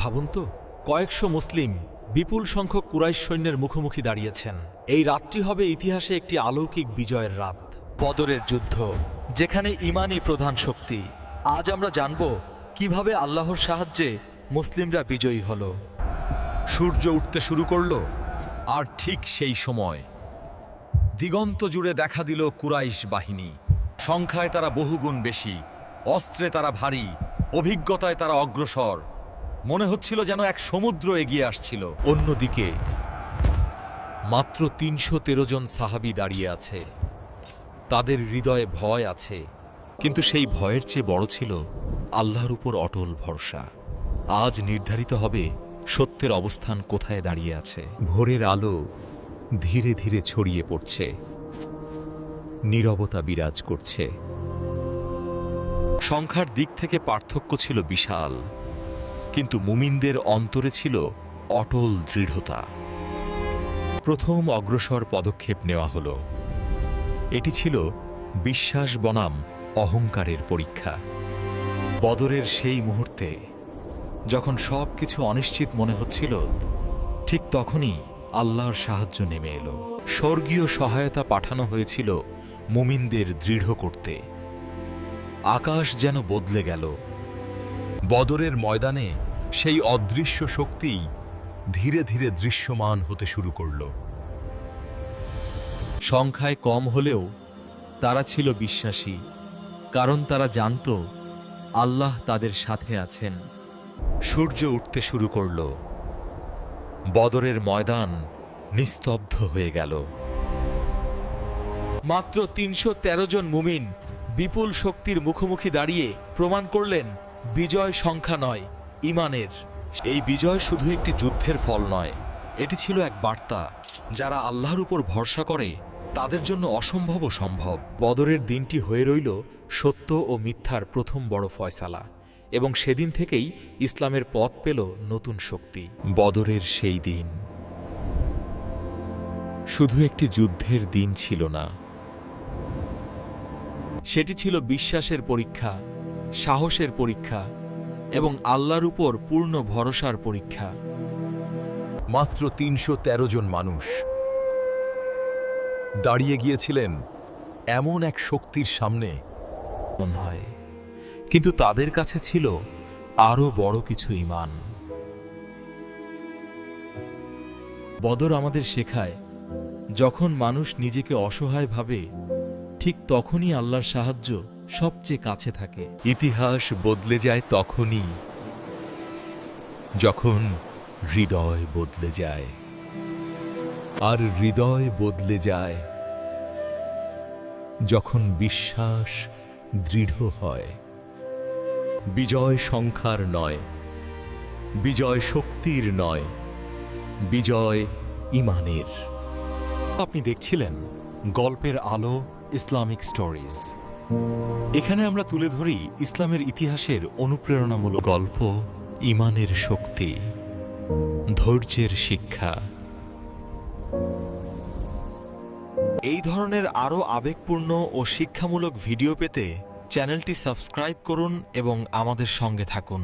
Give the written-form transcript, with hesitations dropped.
ভাবুন তো, কয়েকশো মুসলিম বিপুল সংখ্যক কুরাইশ সৈন্যের মুখোমুখি দাঁড়িয়েছেন। এই রাতটি হবে ইতিহাসে একটি অলৌকিক বিজয়ের রাত, বদরের যুদ্ধ, যেখানে ঈমানই প্রধান শক্তি। আজ আমরা জানব কিভাবে আল্লাহর সাহায্যে মুসলিমরা বিজয়ী হল। সূর্য উঠতে শুরু করল, আর ঠিক সেই সময় দিগন্ত জুড়ে দেখা দিল কুরাইশ বাহিনী। সংখ্যায় তারা বহুগুণ বেশি, অস্ত্রে তারা ভারী, অভিজ্ঞতায় তারা অগ্রসর। মনে হচ্ছিল যেন এক সমুদ্র এগিয়ে আসছিল। অন্যদিকে মাত্র ৩১৩ জন সাহাবী দাঁড়িয়ে আছে। তাদের হৃদয়ে ভয় আছে, কিন্তু সেই ভয়ের চেয়ে বড় ছিল আল্লাহর উপর অটল ভরসা। আজ নির্ধারিত হবে সত্যের অবস্থান কোথায় দাঁড়িয়ে আছে। ভোরের আলো ধীরে ধীরে ছড়িয়ে পড়ছে, নীরবতা বিরাজ করছে। সংখ্যার দিক থেকে পার্থক্য ছিল বিশাল, কিন্তু মুমিনদের অন্তরে ছিল অটল দৃঢ়তা। প্রথম অগ্রসর পদক্ষেপ নেওয়া হলো। এটি ছিল বিশ্বাস বনাম অহংকারের পরীক্ষা। বদরের সেই মুহূর্তে যখন সব কিছু অনিশ্চিত মনে হচ্ছিল, ঠিক তখনই আল্লাহর সাহায্য নেমে এলো। স্বর্গীয় সহায়তা পাঠানো হয়েছিল মুমিনদের দৃঢ় করতে। আকাশ যেন বদলে গেল। বদরের ময়দানে সেই অদৃশ্য শক্তি ধীরে ধীরে দৃশ্যমান হতে শুরু করল। সংখ্যায় কম হলেও তারা ছিল বিশ্বাসী, কারণ তারা জানত আল্লাহ তাদের সাথে আছেন। সূর্য উঠতে শুরু করল। বদরের ময়দান নিস্তব্ধ হয়ে গেল। মাত্র ৩১৩ জন মুমিন বিপুল শক্তির মুখোমুখি দাঁড়িয়ে প্রমাণ করলেন বিজয় সংখ্যা নয়, ঈমানের। এই বিজয় শুধু একটি যুদ্ধের ফল নয়, এটি ছিল এক বার্তা। যারা আল্লাহর উপর ভরসা করে তাদের জন্য অসম্ভবও সম্ভব। বদরের দিনটি হয়ে রইল সত্য ও মিথ্যার প্রথম বড় ফয়সালা, এবং সেদিন থেকেই ইসলামের পথ পেল নতুন শক্তি। বদরের সেই দিন শুধু একটি যুদ্ধের দিন ছিল না, সেটি ছিল বিশ্বাসের পরীক্ষা, সাহসের পরীক্ষা এবং আল্লাহর উপর পূর্ণ ভরসার পরীক্ষা। মাত্র ৩১৩ জন মানুষ দাঁড়িয়ে গিয়েছিলেন এমন এক শক্তির সামনে। হয়, কিন্তু তাদের কাছে ছিল আরো বড় কিছু ঈমান। বদর আমাদের শেখায়, যখন মানুষ নিজেকে অসহায় ভাবে, ঠিক তখনই আল্লাহর সাহায্য সবচেয়ে কাছে থাকে। ইতিহাস বদলে যায় তখনই যখন হৃদয় বদলে যায়, আর হৃদয় বদলে যায় যখন বিশ্বাস দৃঢ় হয়। বিজয় সংখ্যার নয়, বিজয় শক্তির নয়, বিজয় ঈমানের। আপনি দেখছিলেন গল্পের আলো ইসলামিক স্টোরিজ। এখানে আমরা তুলে ধরি ইসলামের ইতিহাসের অনুপ্রেরণামূলক গল্প, ঈমানের শক্তি, ধৈর্যের শিক্ষা। এই ধরনের আরও আবেগপূর্ণ ও শিক্ষামূলক ভিডিও পেতে চ্যানেলটি সাবস্ক্রাইব করুন এবং আমাদের সঙ্গে থাকুন।